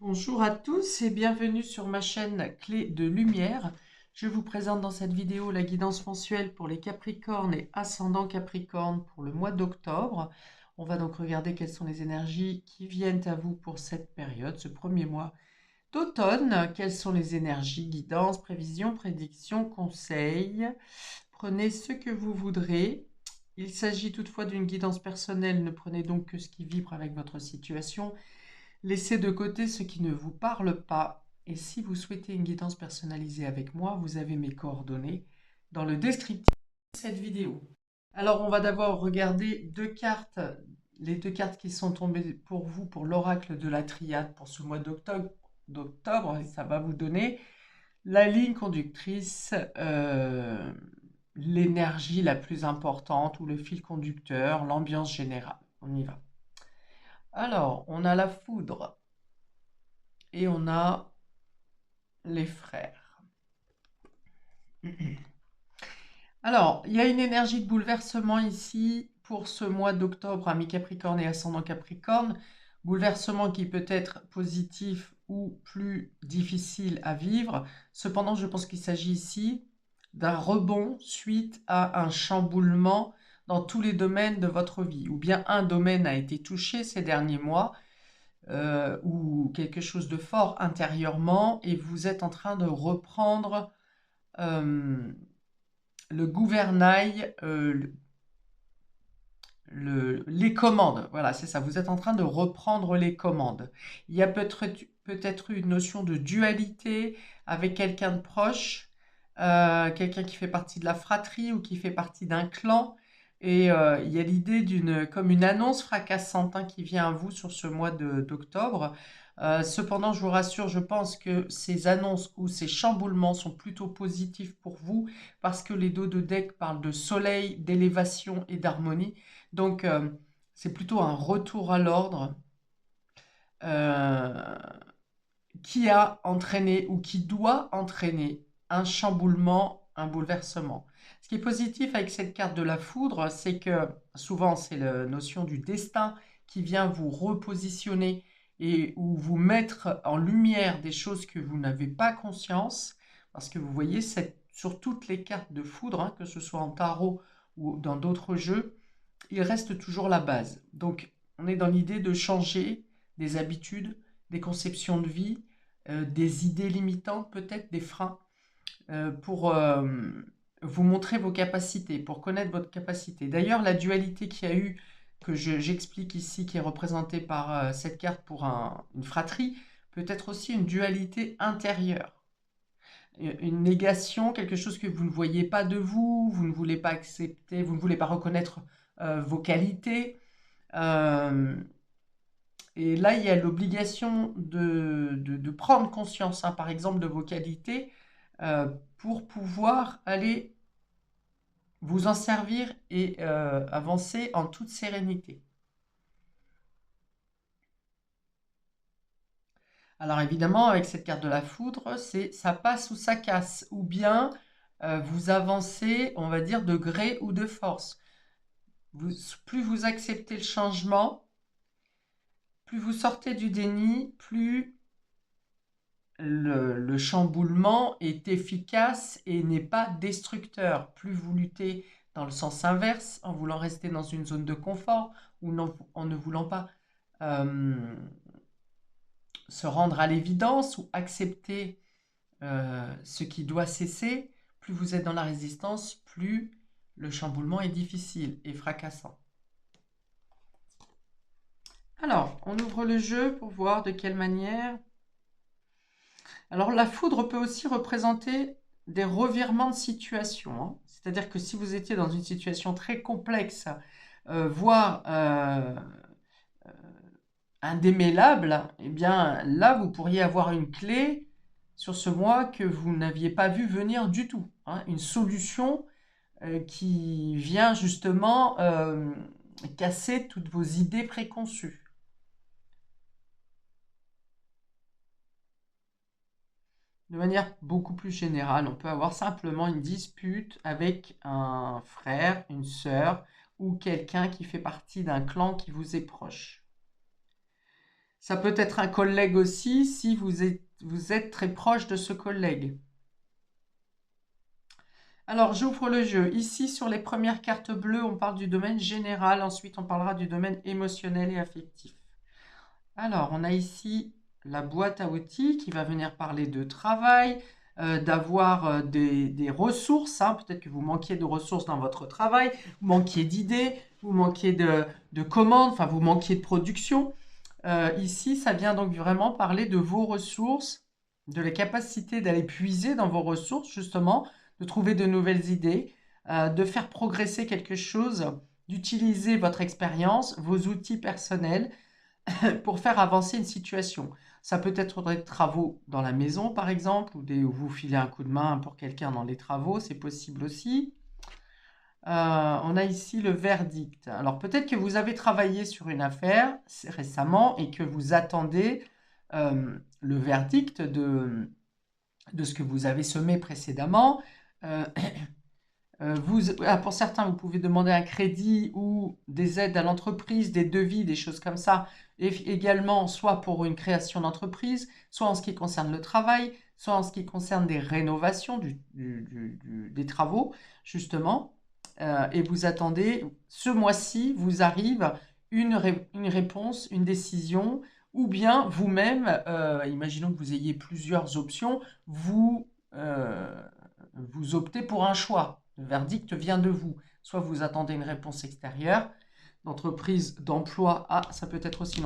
Bonjour à tous et bienvenue sur ma chaîne Clé de Lumière. Je vous présente dans cette vidéo la guidance mensuelle pour les Capricornes et ascendant Capricorne pour le mois d'octobre. On va donc regarder quelles sont les énergies qui viennent à vous pour cette période, ce premier mois d'automne. Quelles sont les énergies, guidance, prévisions, prédictions, conseils. Prenez ce que vous voudrez. Il s'agit toutefois d'une guidance personnelle, ne prenez donc que ce qui vibre avec votre situation. Laissez de côté ce qui ne vous parle pas. Et si vous souhaitez une guidance personnalisée avec moi, vous avez mes coordonnées dans le descriptif de cette vidéo. Alors, on va d'abord regarder deux cartes, les deux cartes qui sont tombées pour vous pour l'oracle de la triade pour ce mois d'octobre, et ça va vous donner la ligne conductrice, l'énergie la plus importante ou le fil conducteur, l'ambiance générale. On y va. Alors, on a la foudre et on a les frères. Alors, il y a une énergie de bouleversement ici pour ce mois d'octobre à mi-Capricorne et ascendant Capricorne. Bouleversement qui peut être positif ou plus difficile à vivre. Cependant, je pense qu'il s'agit ici d'un rebond suite à un chamboulement dans tous les domaines de votre vie. Ou bien un domaine a été touché ces derniers mois, ou quelque chose de fort intérieurement, et vous êtes en train de reprendre euh, le gouvernail, les commandes. Voilà, c'est ça, vous êtes en train de reprendre les commandes. Il y a peut-être une notion de dualité avec quelqu'un de proche, quelqu'un qui fait partie de la fratrie ou qui fait partie d'un clan. Et il y a l'idée comme une annonce fracassante, hein, qui vient à vous sur ce mois d'octobre. Cependant, je vous rassure, je pense que ces annonces ou ces chamboulements sont plutôt positifs pour vous parce que les dos de deck parlent de soleil, d'élévation et d'harmonie. Donc, c'est plutôt un retour à l'ordre euh, qui a entraîné ou qui doit entraîner un chamboulement, un bouleversement. Ce qui est positif avec cette carte de la foudre, c'est que souvent c'est la notion du destin qui vient vous repositionner et ou vous mettre en lumière des choses que vous n'avez pas conscience, parce que vous voyez, sur toutes les cartes de foudre, hein, que ce soit en tarot ou dans d'autres jeux, il reste toujours la base. Donc, on est dans l'idée de changer des habitudes, des conceptions de vie, des idées limitantes, peut-être des freins, pour vous montrer vos capacités, pour connaître votre capacité. D'ailleurs, la dualité qu'il y a eu, que j'explique ici, qui est représentée par cette carte pour une fratrie, peut être aussi une dualité intérieure. Une négation, quelque chose que vous ne voyez pas de vous, vous ne voulez pas accepter, vous ne voulez pas reconnaître vos qualités. Euh, et là, il y a l'obligation de prendre conscience, hein, par exemple, de vos qualités pour pouvoir aller vous en servir et avancer en toute sérénité. Alors évidemment, avec cette carte de la foudre, c'est ça passe ou ça casse, ou bien vous avancez, on va dire, de gré ou de force. Plus vous acceptez le changement, plus vous sortez du déni, plus le chamboulement est efficace et n'est pas destructeur. Plus vous luttez dans le sens inverse, en voulant rester dans une zone de confort ou en ne voulant pas euh, se rendre à l'évidence ou accepter ce qui doit cesser, plus vous êtes dans la résistance, plus le chamboulement est difficile et fracassant. Alors, on ouvre le jeu pour voir de quelle manière. Alors, la foudre peut aussi représenter des revirements de situation, hein. C'est-à-dire que si vous étiez dans une situation très complexe, voire indémêlable, eh bien là, vous pourriez avoir une clé sur ce mois que vous n'aviez pas vu venir du tout, hein. Une solution qui vient justement casser toutes vos idées préconçues. De manière beaucoup plus générale, on peut avoir simplement une dispute avec un frère, une sœur ou quelqu'un qui fait partie d'un clan qui vous est proche. Ça peut être un collègue aussi si vous êtes très proche de ce collègue. Alors, j'ouvre le jeu. Ici, sur les premières cartes bleues, on parle du domaine général. Ensuite, on parlera du domaine émotionnel et affectif. Alors, on a ici la boîte à outils qui va venir parler de travail, d'avoir des ressources, hein. Peut-être que vous manquiez de ressources dans votre travail, vous manquiez d'idées, vous manquiez de commandes, enfin, vous manquiez de production. Ici, ça vient donc vraiment parler de vos ressources, de la capacité d'aller puiser dans vos ressources, justement, de trouver de nouvelles idées, de faire progresser quelque chose, d'utiliser votre expérience, vos outils personnels pour faire avancer une situation. Ça peut être des travaux dans la maison, par exemple, ou vous filez un coup de main pour quelqu'un dans les travaux, c'est possible aussi. On a ici le verdict. Alors peut-être que vous avez travaillé sur une affaire récemment et que vous attendez le verdict de ce que vous avez semé précédemment. Euh, pour certains, vous pouvez demander un crédit ou des aides à l'entreprise, des devis, des choses comme ça, et également soit pour une création d'entreprise, soit en ce qui concerne le travail, soit en ce qui concerne des rénovations des travaux, justement. Et vous attendez, ce mois-ci, vous arrive une réponse, une décision, ou bien vous-même, imaginons que vous ayez plusieurs options, vous optez pour un choix. Le verdict vient de vous. Soit vous attendez une réponse extérieure, d'entreprise, d'emploi. Ah, ça peut être aussi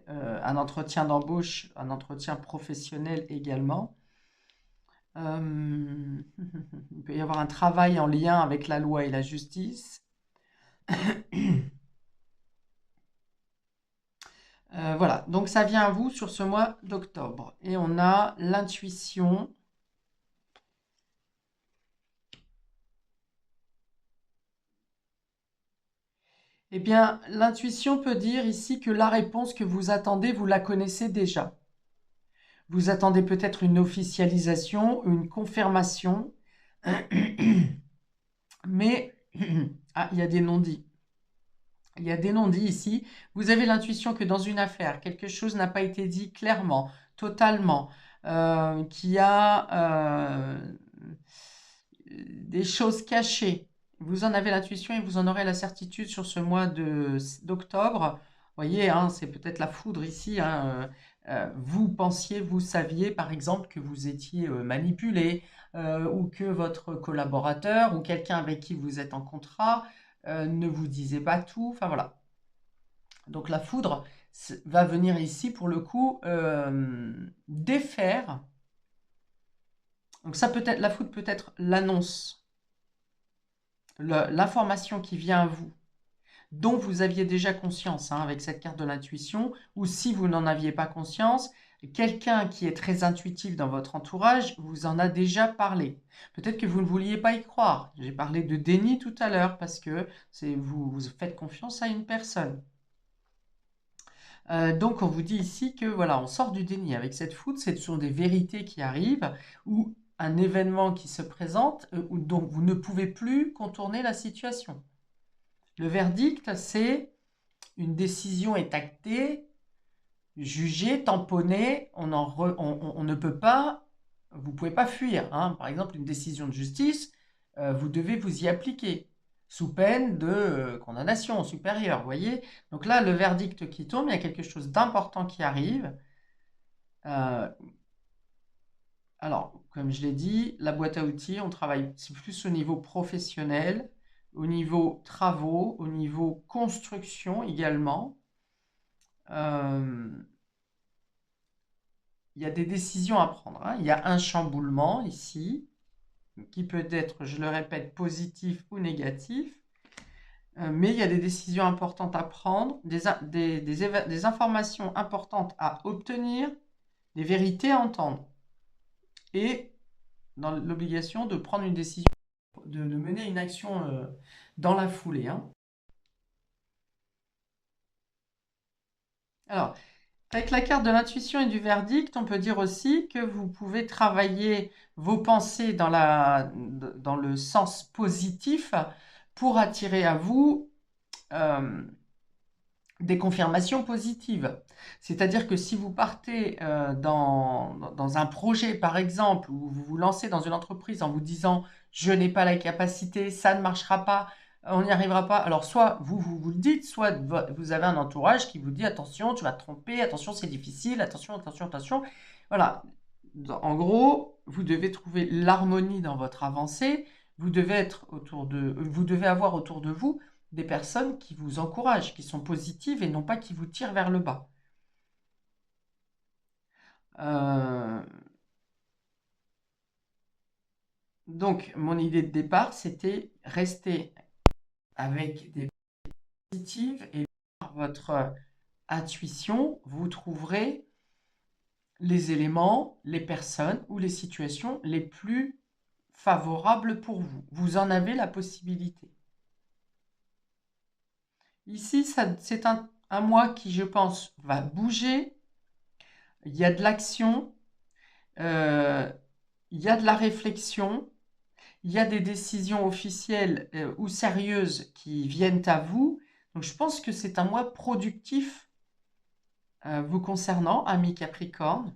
un entretien d'embauche, un entretien professionnel également. Il peut y avoir un travail en lien avec la loi et la justice. Voilà, donc ça vient à vous sur ce mois d'octobre. Et on a l'intuition. Eh bien, l'intuition peut dire ici que la réponse que vous attendez, vous la connaissez déjà. Vous attendez peut-être une officialisation, une confirmation, mais ah, il y a des non-dits. Il y a des non-dits ici. Vous avez l'intuition que dans une affaire, quelque chose n'a pas été dit clairement, totalement, qu'il y a des choses cachées. Vous en avez l'intuition et vous en aurez la certitude sur ce mois d'octobre. Vous voyez, hein, c'est peut-être la foudre ici, hein. Vous pensiez, vous saviez par exemple que vous étiez manipulé ou que votre collaborateur ou quelqu'un avec qui vous êtes en contrat ne vous disait pas tout. Enfin voilà. Donc la foudre va venir ici pour le coup défaire. Donc ça peut être, la foudre peut être l'annonce, l'information qui vient à vous, dont vous aviez déjà conscience, hein, avec cette carte de l'intuition, ou si vous n'en aviez pas conscience, quelqu'un qui est très intuitif dans votre entourage vous en a déjà parlé. Peut-être que vous ne vouliez pas y croire. J'ai parlé de déni tout à l'heure parce que vous faites confiance à une personne. Donc on vous dit ici que voilà, on sort du déni avec cette foudre, ce sont des vérités qui arrivent ou un événement qui se présente dont vous ne pouvez plus contourner la situation. Le verdict, c'est une décision est actée, jugée, tamponnée, on ne peut pas, vous ne pouvez pas fuir, hein. Par exemple, une décision de justice, vous devez vous y appliquer sous peine de condamnation supérieure, vous voyez. Donc là, le verdict qui tombe, il y a quelque chose d'important qui arrive. Euh, alors, comme je l'ai dit, la boîte à outils, on travaille plus au niveau professionnel, au niveau travaux, au niveau construction également. Euh, il y a des décisions à prendre, hein. Il y a un chamboulement ici, qui peut être, je le répète, positif ou négatif. Mais il y a des décisions importantes à prendre, des informations importantes à obtenir, des vérités à entendre. Et dans l'obligation de prendre une décision, de mener une action dans la foulée, hein. Alors, avec la carte de l'intuition et du verdict, on peut dire aussi que vous pouvez travailler vos pensées dans le sens positif pour attirer à vous euh, des confirmations positives. C'est-à-dire que si vous partez dans un projet, par exemple, ou vous vous lancez dans une entreprise en vous disant je n'ai pas la capacité, ça ne marchera pas, on n'y arrivera pas. Alors soit vous le dites, soit vous avez un entourage qui vous dit attention, tu vas te tromper, attention, c'est difficile, attention, attention, attention. Voilà. En gros, vous devez trouver l'harmonie dans votre avancée. Vous devez avoir autour de vous des personnes qui vous encouragent, qui sont positives et non pas qui vous tirent vers le bas. Euh, donc, mon idée de départ, c'était rester avec des positives et par votre intuition, vous trouverez les éléments, les personnes ou les situations les plus favorables pour vous. Vous en avez la possibilité. Ici, c'est un mois qui, je pense, va bouger. Il y a de l'action, euh, il y a de la réflexion, il y a des décisions officielles ou sérieuses qui viennent à vous. Donc, je pense que c'est un mois productif vous concernant, ami Capricorne,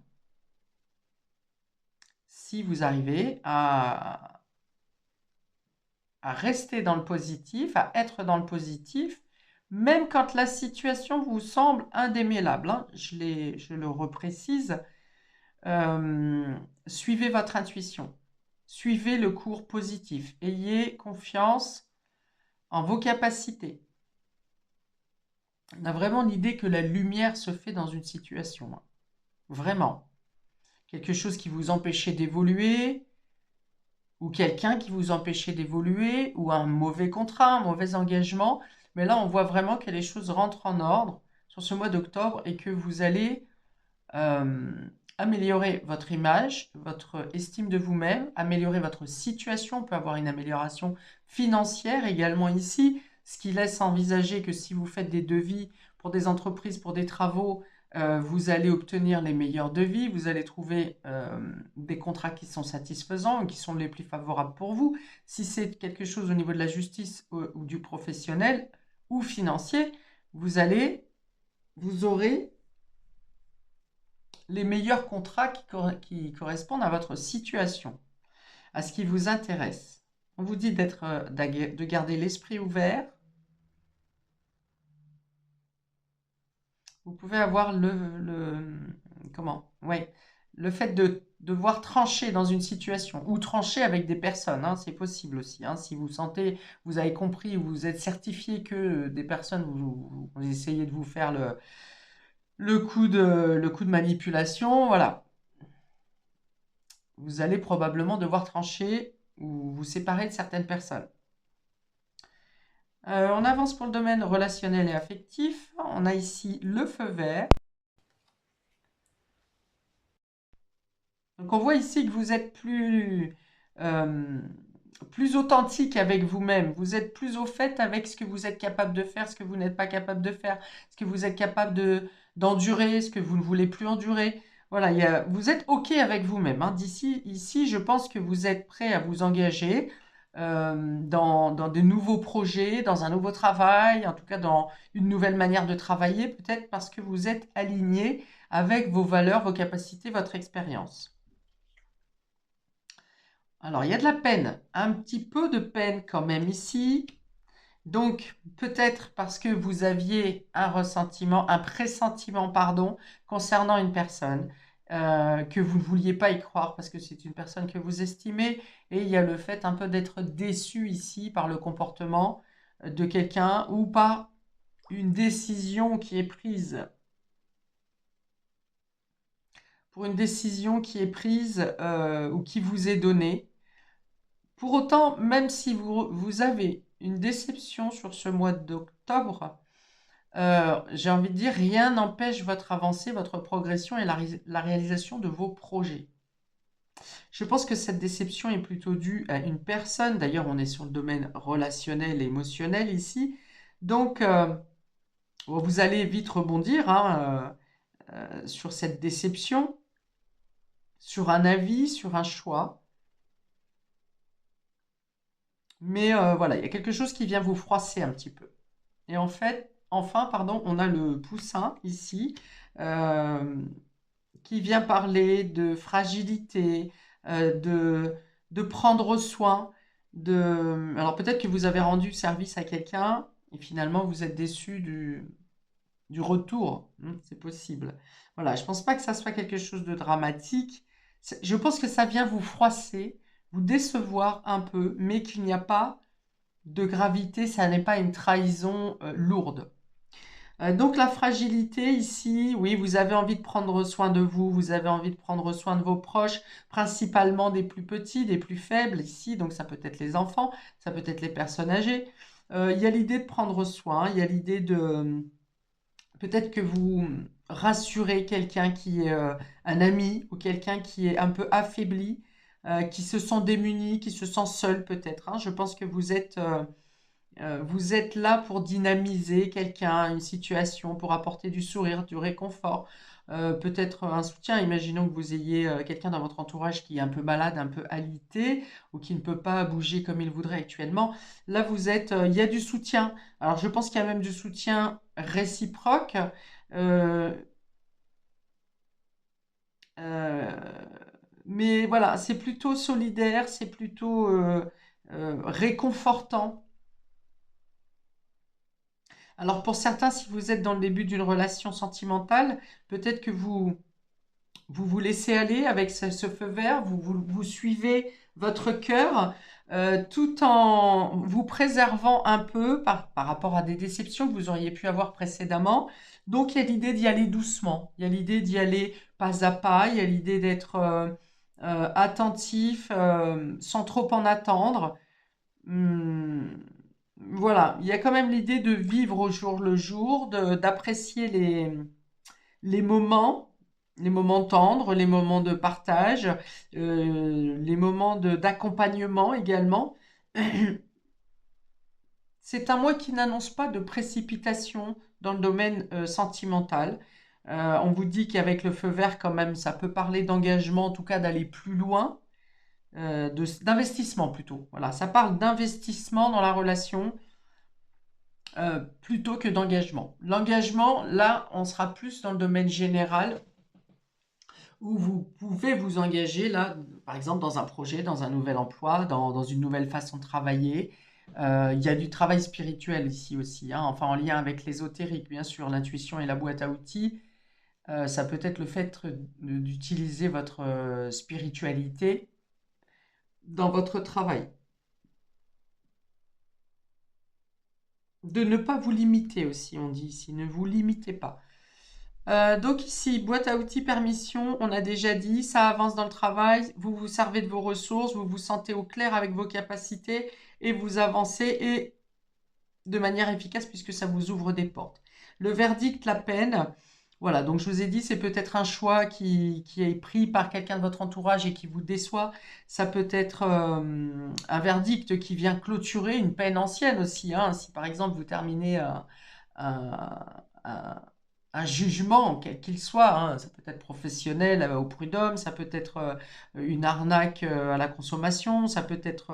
si vous arrivez à rester dans le positif, à être dans le positif, même quand la situation vous semble indémêlable, hein. Je le reprécise. Euh, Suivez votre intuition. Suivez le cours positif. Ayez confiance en vos capacités. On a vraiment l'idée que la lumière se fait dans une situation, hein. Vraiment. Quelque chose qui vous empêchait d'évoluer, ou quelqu'un qui vous empêchait d'évoluer, ou un mauvais contrat, un mauvais engagement. Mais là, on voit vraiment que les choses rentrent en ordre sur ce mois d'octobre et que vous allez euh, améliorer votre image, votre estime de vous-même, améliorer votre situation. On peut avoir une amélioration financière également ici, ce qui laisse envisager que si vous faites des devis pour des entreprises, pour des travaux, vous allez obtenir les meilleurs devis, vous allez trouver des contrats qui sont satisfaisants, qui sont les plus favorables pour vous. Si c'est quelque chose au niveau de la justice ou du professionnel ou financier, vous aurez les meilleurs contrats qui correspondent à votre situation, à ce qui vous intéresse. On vous dit de garder l'esprit ouvert. Vous pouvez avoir comment? Ouais, le fait de devoir trancher dans une situation ou trancher avec des personnes, hein, c'est possible aussi, hein. Si vous sentez, vous avez compris, vous êtes certifié que des personnes, vous essayez de vous faire le coup de manipulation, voilà. Vous allez probablement devoir trancher ou vous séparer de certaines personnes. On avance pour le domaine relationnel et affectif. On a ici le feu vert. Donc on voit ici que vous êtes euh, plus authentique avec vous-même. Vous êtes plus au fait avec ce que vous êtes capable de faire, ce que vous n'êtes pas capable de faire, ce que vous êtes capable d'endurer, ce que vous ne voulez plus endurer. Voilà, vous êtes OK avec vous-même, hein. Ici, je pense que vous êtes prêt à vous engager dans de nouveaux projets, dans un nouveau travail, en tout cas dans une nouvelle manière de travailler, peut-être parce que vous êtes aligné avec vos valeurs, vos capacités, votre expérience. Alors, il y a de la peine, un petit peu de peine quand même ici. Donc, peut-être parce que vous aviez un pressentiment, pardon, concernant une personne, que vous ne vouliez pas y croire parce que c'est une personne que vous estimez. Et il y a le fait un peu d'être déçu ici par le comportement de quelqu'un ou par une décision qui est prise. Pour une décision qui est prise ou qui vous est donnée. Pour autant, même si vous avez une déception sur ce mois d'octobre, j'ai envie de dire, rien n'empêche votre avancée, votre progression et la réalisation de vos projets. Je pense que cette déception est plutôt due à une personne. D'ailleurs, on est sur le domaine relationnel et émotionnel ici. Donc, vous allez vite rebondir, hein, sur cette déception, sur un avis, sur un choix. Mais voilà, il y a quelque chose qui vient vous froisser un petit peu. Et en fait, enfin, pardon, on a le poussin ici, euh, qui vient parler de fragilité, de prendre soin, Alors peut-être que vous avez rendu service à quelqu'un et finalement vous êtes déçu du retour. C'est possible. Voilà, je pense pas que ça soit quelque chose de dramatique. Je pense que ça vient vous froisser, vous décevoir un peu, mais qu'il n'y a pas de gravité, ça n'est pas une trahison lourde. Donc la fragilité ici, oui, vous avez envie de prendre soin de vous, vous avez envie de prendre soin de vos proches, principalement des plus petits, des plus faibles ici, donc ça peut être les enfants, ça peut être les personnes âgées. Il y a l'idée de prendre soin, il y a l'idée de peut-être que vous rassurez quelqu'un qui est un ami ou quelqu'un qui est un peu affaibli, qui se sent démuni, qui se sent seul peut-être, hein. Je pense que vous êtes là pour dynamiser quelqu'un, une situation, pour apporter du sourire, du réconfort, peut-être un soutien. Imaginons que vous ayez quelqu'un dans votre entourage qui est un peu malade, un peu alité, ou qui ne peut pas bouger comme il voudrait actuellement. Là, il y a du soutien. Alors, je pense qu'il y a même du soutien réciproque. euh, euh, mais voilà, c'est plutôt solidaire, c'est plutôt réconfortant. Alors pour certains, si vous êtes dans le début d'une relation sentimentale, peut-être que vous laissez aller avec ce feu vert, vous suivez votre cœur, tout en vous préservant un peu par rapport à des déceptions que vous auriez pu avoir précédemment. Donc il y a l'idée d'y aller doucement, il y a l'idée d'y aller pas à pas, il y a l'idée d'être attentif sans trop en attendre. Hmm, voilà, il y a quand même l'idée de vivre au jour le jour, d'apprécier les moments, les moments tendres, les moments de partage, les moments d'accompagnement également. C'est un mois qui n'annonce pas de précipitation dans le domaine sentimental. On vous dit qu'avec le feu vert, quand même, ça peut parler d'engagement, en tout cas d'aller plus loin, d'investissement plutôt. Voilà, ça parle d'investissement dans la relation plutôt que d'engagement. L'engagement, là, on sera plus dans le domaine général où vous pouvez vous engager, là, par exemple, dans un projet, dans un nouvel emploi, dans une nouvelle façon de travailler. Il y a du travail spirituel ici aussi, hein, enfin en lien avec l'ésotérique, bien sûr, l'intuition et la boîte à outils. Ça peut être le fait d'utiliser votre spiritualité dans votre travail. De ne pas vous limiter aussi, on dit ici, ne vous limitez pas. Donc ici, boîte à outils, permission, on a déjà dit, ça avance dans le travail, vous vous servez de vos ressources, vous vous sentez au clair avec vos capacités et vous avancez et de manière efficace puisque ça vous ouvre des portes. Le verdict, la peine, voilà, donc je vous ai dit, c'est peut-être un choix qui est pris par quelqu'un de votre entourage et qui vous déçoit. Ça peut être un verdict qui vient clôturer une peine ancienne aussi, hein. Si par exemple vous terminez un- un- un jugement, quel qu'il soit, hein. Ça peut être professionnel au prud'homme, ça peut être une arnaque à la consommation, ça peut être,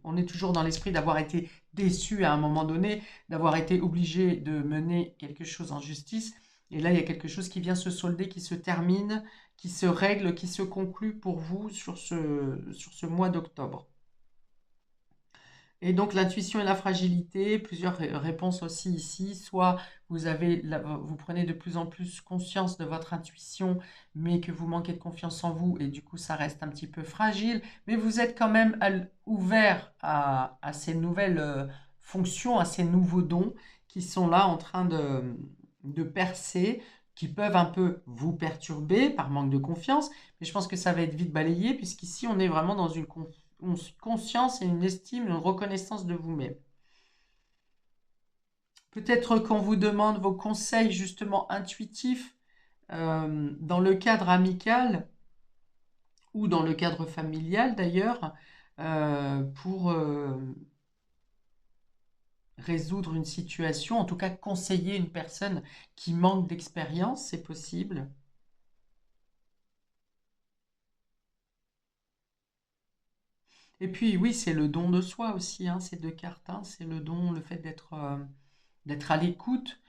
on est toujours dans l'esprit d'avoir été déçu à un moment donné, d'avoir été obligé de mener quelque chose en justice. Et là, il y a quelque chose qui vient se solder, qui se termine, qui se règle, qui se conclut pour vous sur ce mois d'octobre. Et donc l'intuition et la fragilité, plusieurs réponses aussi ici. Soit vous prenez de plus en plus conscience de votre intuition, mais que vous manquez de confiance en vous et du coup ça reste un petit peu fragile. Mais vous êtes quand même ouvert à ces nouvelles fonctions, à ces nouveaux dons qui sont là en train de percer, qui peuvent un peu vous perturber par manque de confiance. Mais je pense que ça va être vite balayé puisqu'ici on est vraiment dans une conscience et une estime, une reconnaissance de vous-même. Peut-être qu'on vous demande vos conseils justement intuitifs dans le cadre amical ou dans le cadre familial d'ailleurs pour résoudre une situation, en tout cas conseiller une personne qui manque d'expérience, c'est possible. Et puis oui, c'est le don de soi aussi, hein, ces deux cartes, hein, c'est le don, le fait d'être à l'écoute,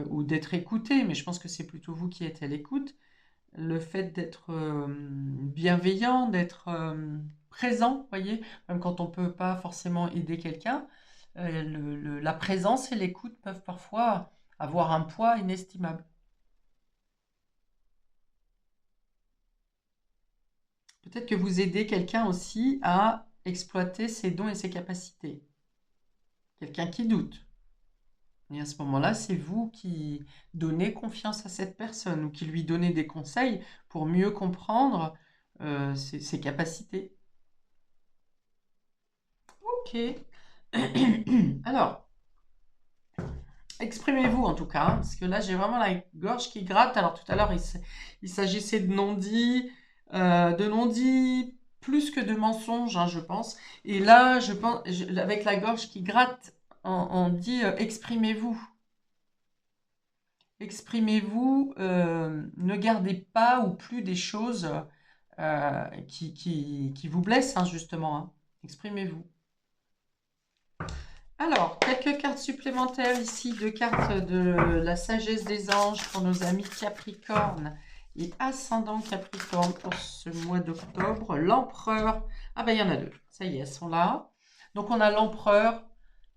ou d'être écouté, mais je pense que c'est plutôt vous qui êtes à l'écoute. Le fait d'être bienveillant, d'être présent, voyez, même quand on ne peut pas forcément aider quelqu'un, la présence et l'écoute peuvent parfois avoir un poids inestimable. Peut-être que vous aidez quelqu'un aussi à exploiter ses dons et ses capacités. Quelqu'un qui doute. Et à ce moment-là, c'est vous qui donnez confiance à cette personne ou qui lui donnez des conseils pour mieux comprendre ses capacités. Ok. Alors, exprimez-vous en tout cas, hein, parce que là j'ai vraiment la gorge qui gratte. Alors tout à l'heure il s'agissait de non-dits plus que de mensonges, hein, je pense. Et là, je pense, avec la gorge qui gratte, on dit exprimez-vous. Exprimez-vous, ne gardez pas ou plus des choses qui vous blessent, hein, justement, hein. Exprimez-vous. Alors, quelques cartes supplémentaires ici, deux cartes de la sagesse des anges pour nos amis Capricorne et ascendant Capricorne pour ce mois d'octobre. L'empereur, ah ben il y en a deux, ça y est, elles sont là. Donc on a l'empereur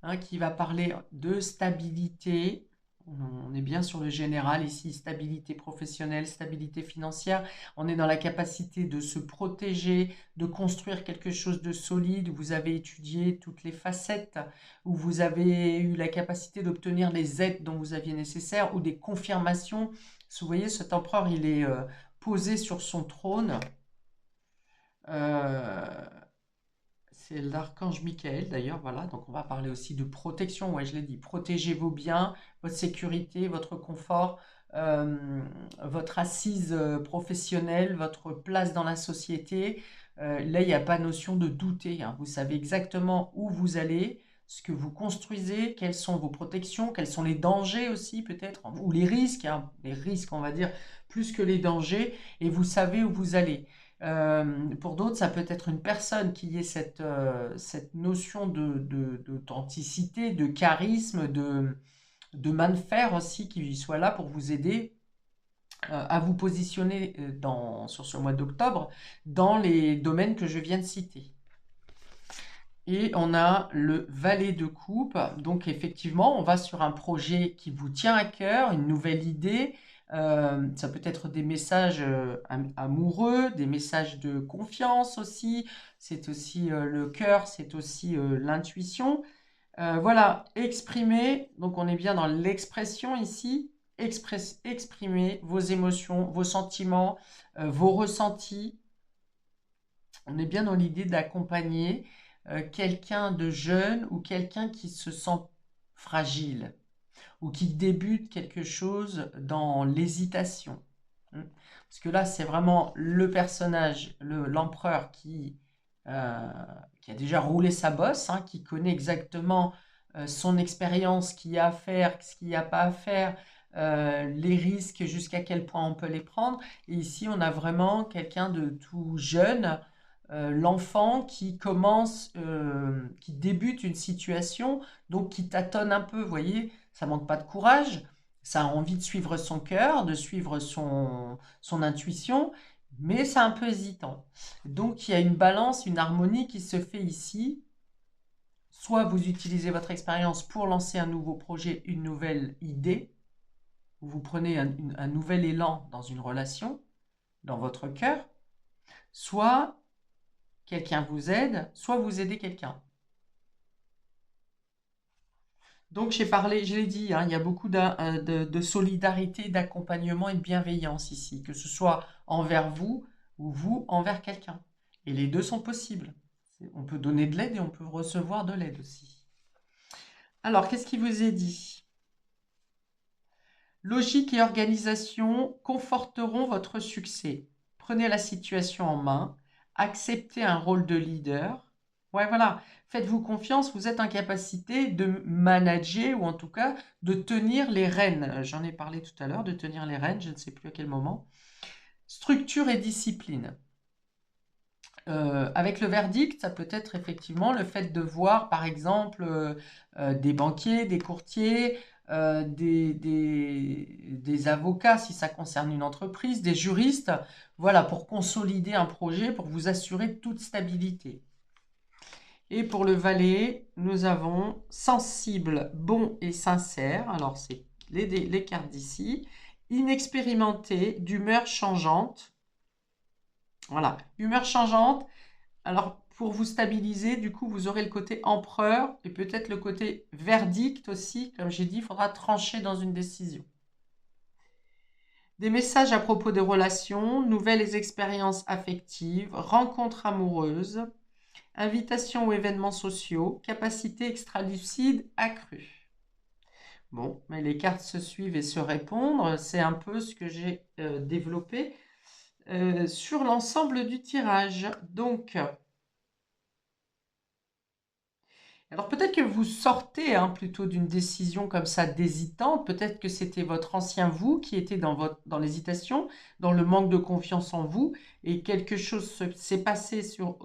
hein, qui va parler de stabilité. On est bien sur le général ici, stabilité professionnelle, stabilité financière. On est dans la capacité de se protéger, de construire quelque chose de solide. Vous avez étudié toutes les facettes où vous avez eu la capacité d'obtenir les aides dont vous aviez nécessaire ou des confirmations. Vous voyez, cet empereur, il est posé sur son trône. Euh, c'est l'archange Michael d'ailleurs, voilà. Donc on va parler aussi de protection, ouais, je l'ai dit. Protégez vos biens, votre sécurité, votre confort, votre assise professionnelle, votre place dans la société. Là, il n'y a pas notion de douter, hein. Vous savez exactement où vous allez, ce que vous construisez, quelles sont vos protections, quels sont les dangers aussi peut-être, ou les risques, hein. Les risques, on va dire, plus que les dangers, et vous savez où vous allez. Pour d'autres, ça peut être une personne qui ait cette notion d'authenticité, de charisme, de main de fer aussi, qui soit là pour vous aider à vous positionner sur ce mois d'octobre dans les domaines que je viens de citer. Et on a le valet de coupe. Donc effectivement, on va sur un projet qui vous tient à cœur, une nouvelle idée. Ça peut être des messages amoureux, des messages de confiance aussi. C'est aussi le cœur, c'est aussi l'intuition. Voilà, exprimer. Donc on est bien dans l'expression ici. Exprimer vos émotions, vos sentiments, vos ressentis. On est bien dans l'idée d'accompagner quelqu'un de jeune ou quelqu'un qui se sent fragile ou qui débute quelque chose dans l'hésitation. Parce que là, c'est vraiment le personnage, l'empereur qui a déjà roulé sa bosse, hein, qui connaît exactement son expérience, ce qu'il y a à faire, ce qu'il n'y a pas à faire, les risques, jusqu'à quel point on peut les prendre. Et ici, on a vraiment quelqu'un de tout jeune, l'enfant qui commence, qui débute une situation, donc qui tâtonne un peu, vous voyez, ça manque pas de courage, ça a envie de suivre son cœur, de suivre son intuition, mais c'est un peu hésitant. Donc il y a une balance, une harmonie qui se fait ici. Soit vous utilisez votre expérience pour lancer un nouveau projet, une nouvelle idée, vous prenez un nouvel élan dans une relation, dans votre cœur, soit quelqu'un vous aide, soit vous aidez quelqu'un. Donc j'ai parlé, je l'ai dit, hein, il y a beaucoup de solidarité, d'accompagnement et de bienveillance ici, que ce soit envers vous ou vous envers quelqu'un. Et les deux sont possibles. On peut donner de l'aide et on peut recevoir de l'aide aussi. Alors, qu'est-ce qui vous est dit? Logique et organisation conforteront votre succès. Prenez la situation en main, acceptez un rôle de leader. Ouais, voilà, faites-vous confiance, vous êtes en capacité de manager ou en tout cas de tenir les rênes. J'en ai parlé tout à l'heure, de tenir les rênes, je ne sais plus à quel moment. Structure et discipline. Avec le verdict, ça peut être effectivement le fait de voir, par exemple, des banquiers, des courtiers, des avocats si ça concerne une entreprise, des juristes, voilà, pour consolider un projet, pour vous assurer toute stabilité. Et pour le valet, nous avons sensible, bon et sincère. Alors, c'est les cartes d'ici. Inexpérimenté, d'humeur changeante. Voilà, humeur changeante. Alors, pour vous stabiliser, du coup, vous aurez le côté empereur et peut-être le côté verdict aussi. Comme j'ai dit, il faudra trancher dans une décision. Des messages à propos des relations, nouvelles expériences affectives, rencontres amoureuses, invitations ou événements sociaux, capacité extralucide accrue. Bon, mais les cartes se suivent et se répondent. C'est un peu ce que j'ai développé sur l'ensemble du tirage. Donc, alors peut-être que vous sortez plutôt d'une décision comme ça d'hésitante. Peut-être que c'était votre ancien vous qui était dans l'hésitation, dans le manque de confiance en vous, et quelque chose s'est passé sur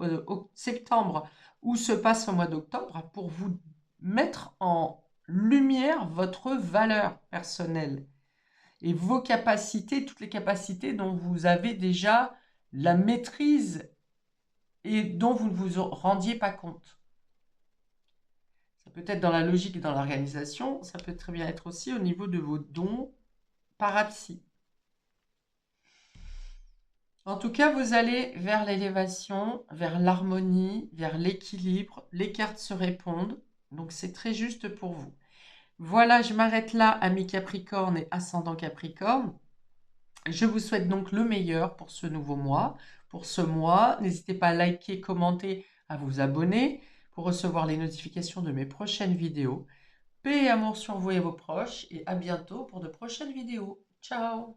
septembre ou se passe au mois d'octobre pour vous mettre en lumière votre valeur personnelle et vos capacités, toutes les capacités dont vous avez déjà la maîtrise et dont vous ne vous rendiez pas compte. Ça peut être dans la logique et dans l'organisation, ça peut très bien être aussi au niveau de vos dons parapsy. En tout cas, vous allez vers l'élévation, vers l'harmonie, vers l'équilibre. Les cartes se répondent, donc c'est très juste pour vous. Voilà, je m'arrête là, amis Capricorne et ascendant Capricorne. Je vous souhaite donc le meilleur pour ce nouveau mois, pour ce mois. N'hésitez pas à liker, commenter, à vous abonner pour recevoir les notifications de mes prochaines vidéos. Paix et amour sur vous et vos proches et à bientôt pour de prochaines vidéos. Ciao!